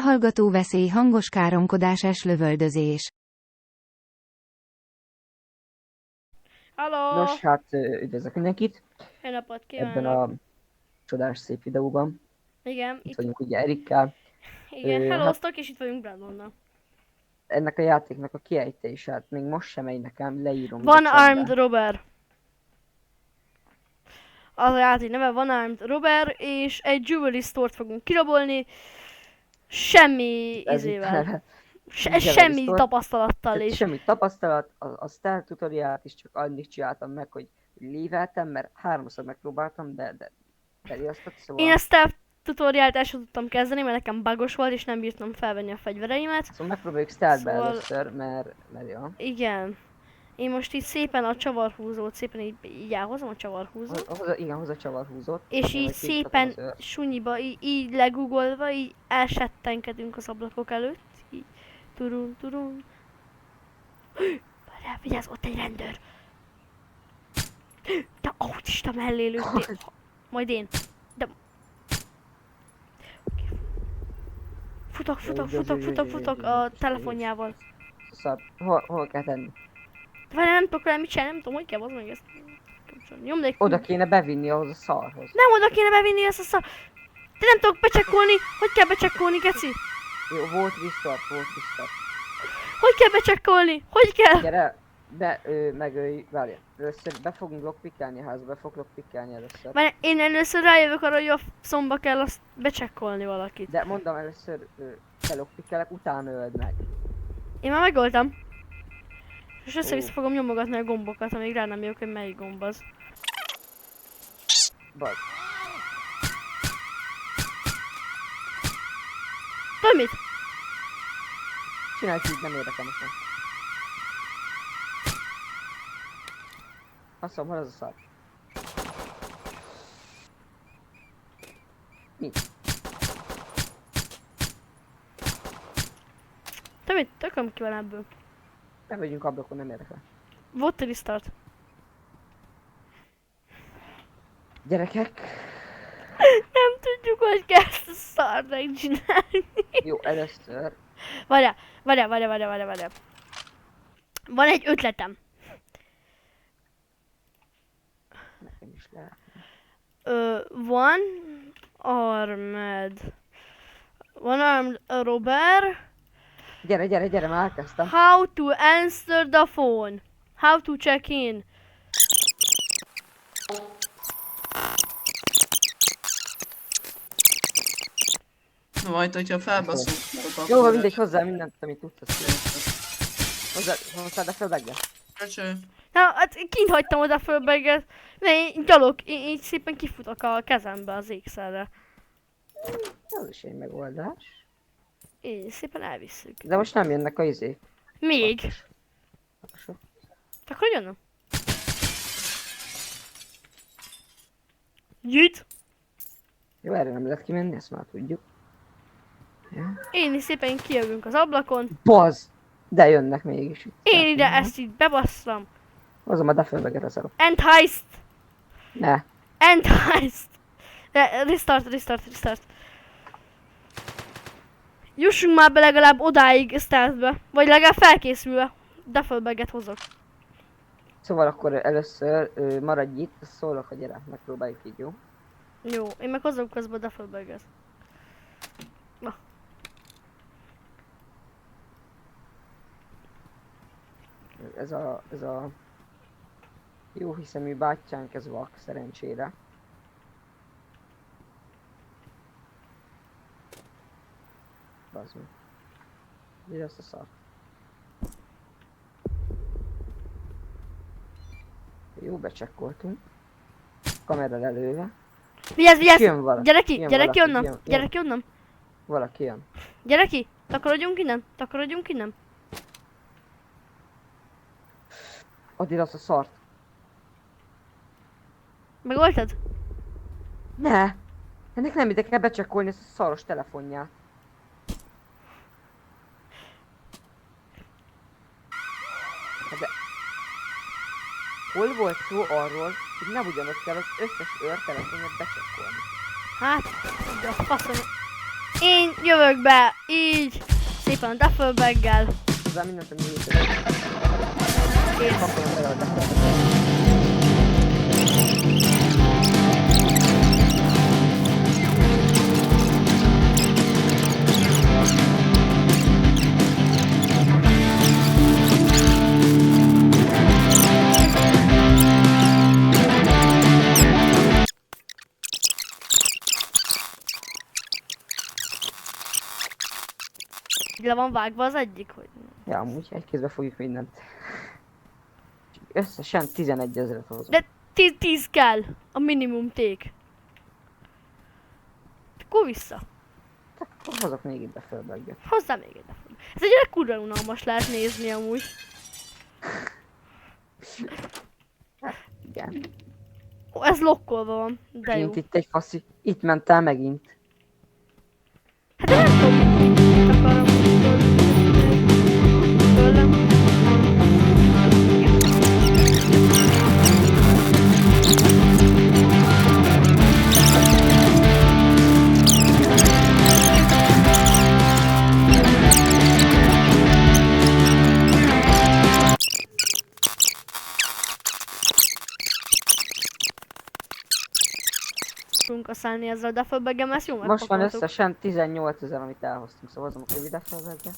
Hallgató veszély, hangos káromkodás, lövöldözés. Halló! Nos, hát üdvözlök mindenkit Jó napot ebben kívánok! a csodás szép videóban. Igen, Itt vagyunk ugye Erikkel. igen, Hát hellóztok, és itt vagyunk Brandonnal. ennek a játéknak a kiejtése, hát még most sem megy nekem, leírom ide One Armed chatbe. Robber. Az a játék neve One Armed Robber, és egy jewelry store-t fogunk kirabolni. Semmi Ez izével. Jewelry Semmi store. tapasztalattal Tehát is. semmi tapasztalat, a stealth tutorialt is csak annyit csináltam meg, hogy léveltem, mert 3-szor megpróbáltam, de riasztott, szóval... Én ezt a tutoriált el sem tudtam kezdeni, mert nekem bugos volt, és nem bírtam felvenni a fegyvereimet. Szóval megpróbáljuk stealthbe Szóval- először, mert ja. Igen. Én most így szépen a csavarhúzót, szépen így elhozom a csavarhúzót. Igen, hozzá csavarhúzót. És így szépen sunyiba, így legugolva, így elsettenkedünk az ablakok előtt. Így turun. Várjál, vigyázz, ott egy rendőr. De autista mellé lőttél. Majd én. De... Futok a telefonjával. Szar, hol kell tenni? Várjál, nem tudok rá mit csinálni, nem tudom, hogy kell, az meg ezt. Nyomd Oda kéne bevinni ahhoz a szarhoz. Nem oda kéne bevinni ezt a szar... Te nem tudok becsekkolni, hogy kell becsekkolni, geci? Jó, volt restart. Hogy kell becsekkolni? Hogy kell? Gyere, megölj, várjál. Először be fogunk lockpickelni a házba, be fog lockpickelni először. Mert én először rájövök arra, hogy a szomba kell azt becsekkolni valakit. De mondom, először te lockpickelek, utána öld meg. Én már megoldtam. És össze-vissza Ó. fogom nyomogatni a gombokat, amíg rá nem jövök, hogy melyik gomb az. Baj. Tudod mit? Csinálj így, nem érdekel most már. Azt mondom, hol az a szar? Mi? Tudod mit? Tököm ki van ebből. Nem vagyunk ablakon, nem érdekel. Volt a restart. Gyerekek. Nem tudjuk, hogy kell ezt a szart megcsinálni. Jó, először. Várjál. Van egy ötletem. Nekem is lehet. One armed robber. Gyere, már elkezdtem. How to answer the phone. How to check in. Na majd, hogyha felbaszunk. Jó, van mindegy, hozzá mindent, amit tudsz. Hozzád a fölbeggel. Köcső. Na, hát kint hagytam oda fölbeget. Én gyalog, én így szépen kifutok a kezembe az ékszerre. Ez is egy megoldás. Így szépen elvisszük. De most nem jönnek a izék. Még. Pakosok. Akkor jönnöm. Jut. Jó, erre nem lehet kimenni, ezt már tudjuk. Ja. Én is szépen kijövünk az ablakon. Bazd! De jönnek mégis. Én ide ezt így bebasszam. Hozom a defölbeget az előbb. End heist. Ne. End heist. Restart. Jussunk már be legalább odáig stealthbe. Vagy legalább felkészülve. Defölbeget hozok. Szóval akkor először maradj itt, szólok, hogy gyere, megpróbáljuk így, jó? Jó, én meg hozom közben a defölbeget. Na. Ez a jó hiszemű bátyánk, ez vak, szerencsére. Bazd meg. Gyere azt a szart. Jó, becsekkoltunk. Kamera lelőve. Vigyázz! Jön valaki. Gyere ki Jön onnan! valaki, Gyere ki onnan! Valaki jön. Gyere ki! Takarodjunk innen! Add ide azt a szart. Megoldtad? Ne! Ennek nem ide kell becsekkolni ezt a szaros telefonját. De... Hol volt szó arról, hogy nem ugyanott kell az összes őr telefonját becsekkolni? Hát, de a faszom. Én jövök be, így, szépen a duffelbaggel. Hozzá mindent, ami létezik. Kész. Pakolom bele a duffelbagbe. Le van vágva az egyik, hogy... Ja, amúgy egy kézbe fogjuk mindent. Összesen 11 000-et hozok. De 10 kell, a minimum ték. Akkor vissza. Hozok még itt duffelbagget. Hozzá még egy duffelbag. Ez egy kurva unalmas lehet nézni amúgy. Igen. Ó, ez lokkolva van, de jó. Megint itt egy faszi. Itt ment el megint. Hát de nem tudom, mit akarom tőlem. Tudunk kaszálni ezzel a duffelbaggem, ezt jó Most van megpakoltuk. összesen 18 000, amit elhoztunk, szóval hozom a kövi duffelbagget.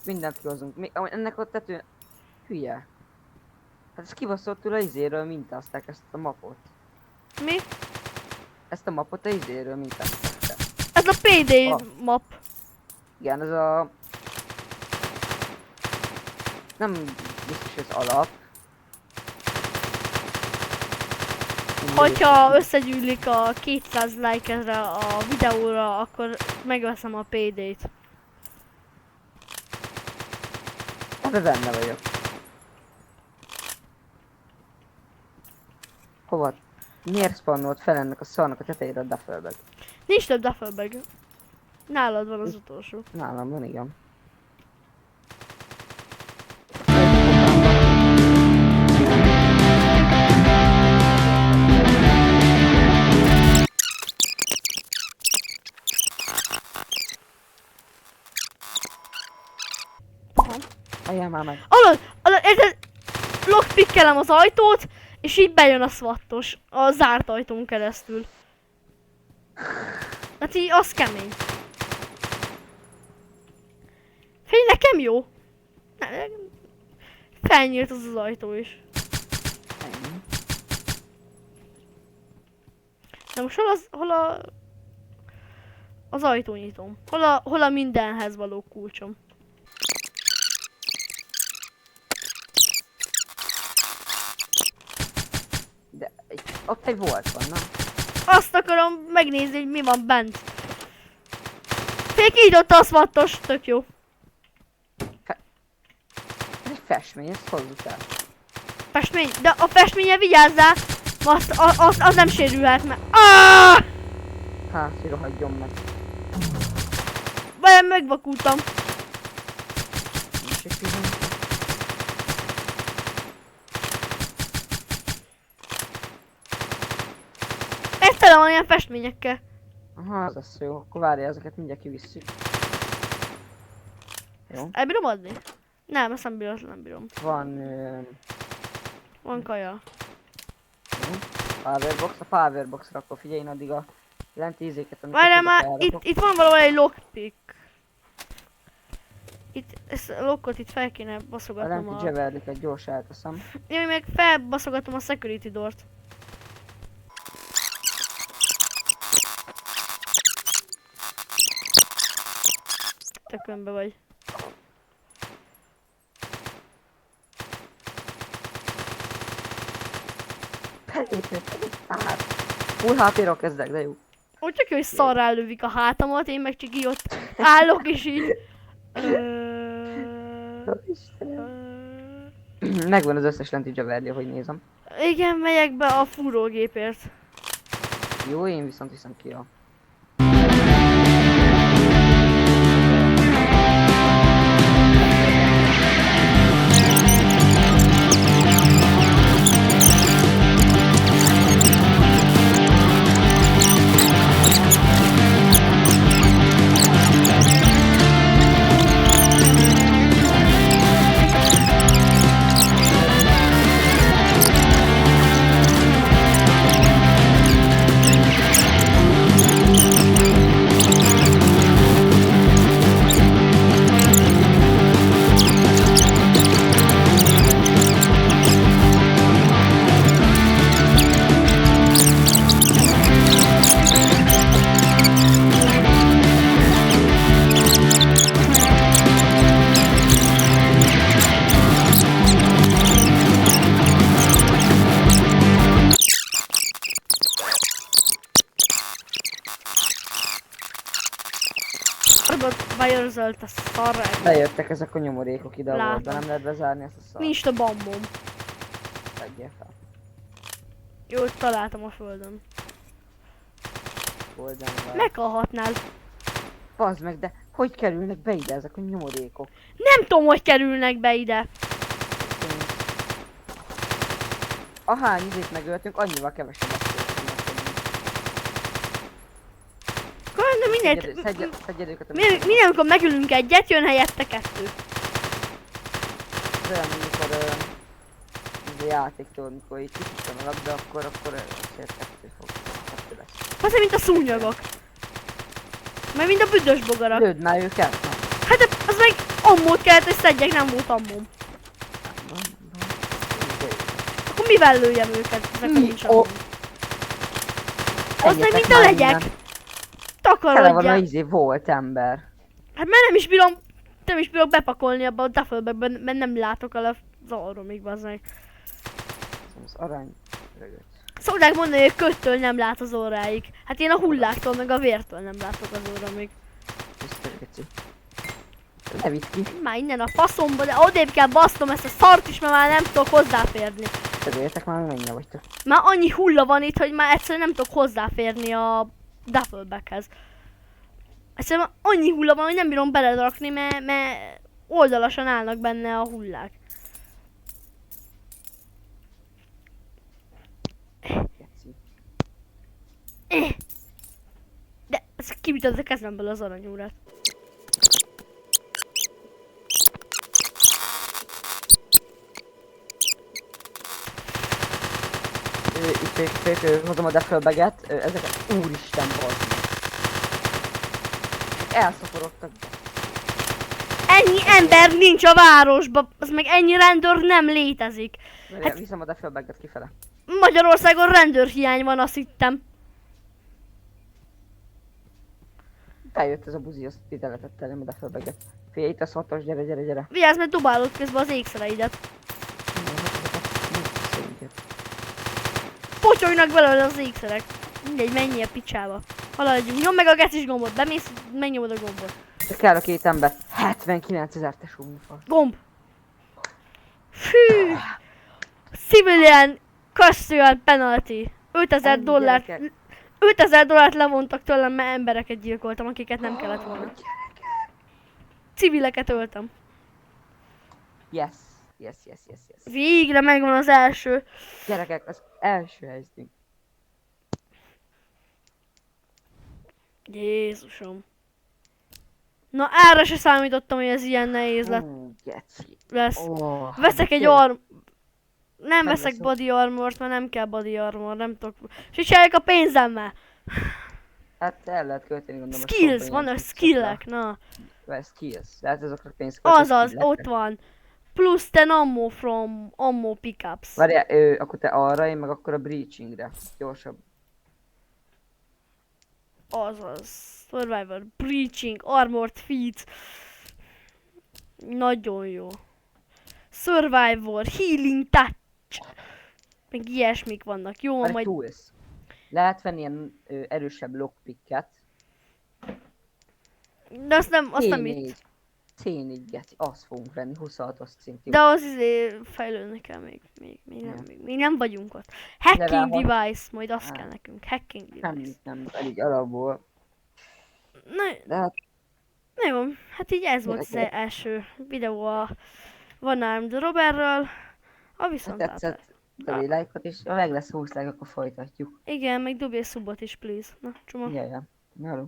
Mindent kihozunk. Ennek a tetőn... Hülye. Hát ez kibaszottul a izéről mintázták ezt a mapot. Mi? Ezt a mapot a izéről mintázták. Ez a PD map. Igen, ez a... Nem biztos, hogy az alap. Hogyha összegyűlik a 200 like erre a videóra, akkor megveszem a PD-t. Ebbe benne vagyok. Hova? Miért spawnolt fel ennek a szarnak a tetejére a duffelbag? Nincs több duffelbag. Nálad van az utolsó. Nálam van, igen. Ajánl már meg. Alad, érted? Lockpickelem az ajtót, és így bejön a SWAT-os a zárt ajtón keresztül. Hát így az kemény. Fél nekem jó. Felnyílt az ajtó is. Ennyi. De most az ajtónyitom. Hol a mindenhez való kulcsom. De ott egy volt van, na? Azt akarom megnézni, hogy mi van bent. Fél kinyitotta a SWAT-os, tök jó. Ez egy festmény, ezt hozzuk el. Festmény, de a festménye vigyázzál, az nem sérülhet meg. Hát, hogy rohadjon meg. Vajon megvakultam. Most egy pillanat. Ez tele van ilyen festményekkel. Aha, az lesz jó. Akkor várja, ezeket mindjárt kivisszük. Jó. Elbírom adni? Nem, ezt nem bírom. Van... Van kaja. Powerbox, a powerboxra akkor figyelj én addig a lenti ízéket, amit Várjál tudok már, elrakok. itt van valahol egy lockpick. Itt, ezt a lockot itt fel kéne A baszogatnom lenti a... zseverliket gyors elteszem. Én meg felbaszogatom a security door-t. Tökönbe vagy. Hát, full HP-ról kezdek, de jó. Úgy csak jó, hogy szarrá lövik a hátamat, én meg csak így ott állok és így... Megvan az összes lenti zseverli, hogy nézem. Igen, megyek be a fúrógépért. Jó, én viszont viszem ki a... Bejözölt a szarra. Bejöttek ezek a nyomorékok ide a Látom. boltba, nem lehet bezárni ezt a szart. Nincs több ammom. Tegyél fel. Jó, találtam a földön. Oldjam vele. Meghalhatnál. Bazd meg, de hogy kerülnek be ide ezek a nyomorékok? Nem tudom, hogy kerülnek be ide. Ahány izét megöltünk, annyival kevesebbet költünk. Akkor de minél... Szedjed őket a Minél amikor megülünk egyet, jön helyette kettő. Ez olyan, amikor ez a játék tudod, mikor így kicsit van a labda, akkor azért kettő lesz. Azért, mint a szúnyogok. Meg mint a büdös bogarak. Lőd már őket! Na. Hát de az meg ammót kellett, hogy szedjek, nem volt ammóm. Akkor mivel lőjem őket? Ezek nincs ammóm. Az meg mint a legyek. Tele van a Takarodjál. volt ember. Hát mert nem is bírok bepakolni abba a duffelbe, mert nem látok el az arromig, bazzeg. Az arany rögött. Szokták mondani, hogy köttől nem lát az óráig. Hát én a hulláktól meg a vértől nem látok az óramig. Biztos, geci. Ne vidd ki. Már innen a faszomba, de odébb kell basznom ezt a szart is, mert már nem tudok hozzáférni. Töröljetek már, mennyire vagytok. Már annyi hulla van itt, hogy már egyszerűen nem tudok hozzáférni a duffelbackhez. Egyszerűen annyi hulla van, hogy nem bírom belerakni, mert oldalasan állnak benne a hullák. Geci. De ez kivitett a kezemből az aranyúrát. Itt hozom a defölbeget, ezeket, úristen, bazd meg. Elszaporodtak be. Ennyi ember nincs a városba, az meg ennyi rendőr nem létezik. Hát... Viszem a defölbeget kifele. Magyarországon rendőrhiány van, azt hittem. Bejött ez a buzi, azt ide letett elém a defölbeget. Figyelj, itt a szatos, gyere. Vigyázz, mert dobálod közben az ékszereidet. Potyognak belőle az ékszerek. Mindegy, menjél a picsába. Haladjunk, nyom meg a gecis gombot, bemész, megnyomod a gombot. De kell a két ember. 79 000 tesó műfal. Gomb. Fű! Civilian Custodial Penalty. 5000 dollárt. Gyerekek. 5000 dollárt levontak tőlem, mert embereket gyilkoltam, akiket nem kellett volna. Civileket öltem. Yes. Végre megvan az első. Gyerekek, az első helyzetünk. Jézusom. Na erre se számítottam, hogy ez ilyen nehéz Geci. lesz. Oh, Veszek egy tényleg. Nem veszek veszek. body armort, mert nem kell body armor, nem tudok. És csinálják a pénzemmel. Hát el lehet költeni, gondolom. a Skills, shopban vannak ilyen skillek, na. cuccokra. Skills, lehet azokra pénzt költeni. Azaz, skillekre. ott van. Plus 10 ammo from ammo pickups. Várjál, akkor te arra, én meg akkor a breachingre. Gyorsabb. Azaz. Survivor, breaching, armored feet. Nagyon jó. Survivor, healing touch. Meg ilyesmik vannak. Jó, Várj, majd... tools. Lehet venni ilyen erősebb lockpicket. De azt nem itt. C4, geci, azt fogunk venni, 26-os szintű. De az fejlődni kell még nem vagyunk ott. Hacking Level hat. device, majd azt Á. kell nekünk. Hacking device. Semmit nem, elég alapból. Na, De hát na jó, hát így ez volt az Gyerekek. első videó a One Armed Robberről. A viszontlátásra. tetszett, dobj egy lájkot, és ha meg lesz 20 like, akkor folytatjuk. Igen, meg dobj egy subot is, please. Na, csomag. Ja. Hello.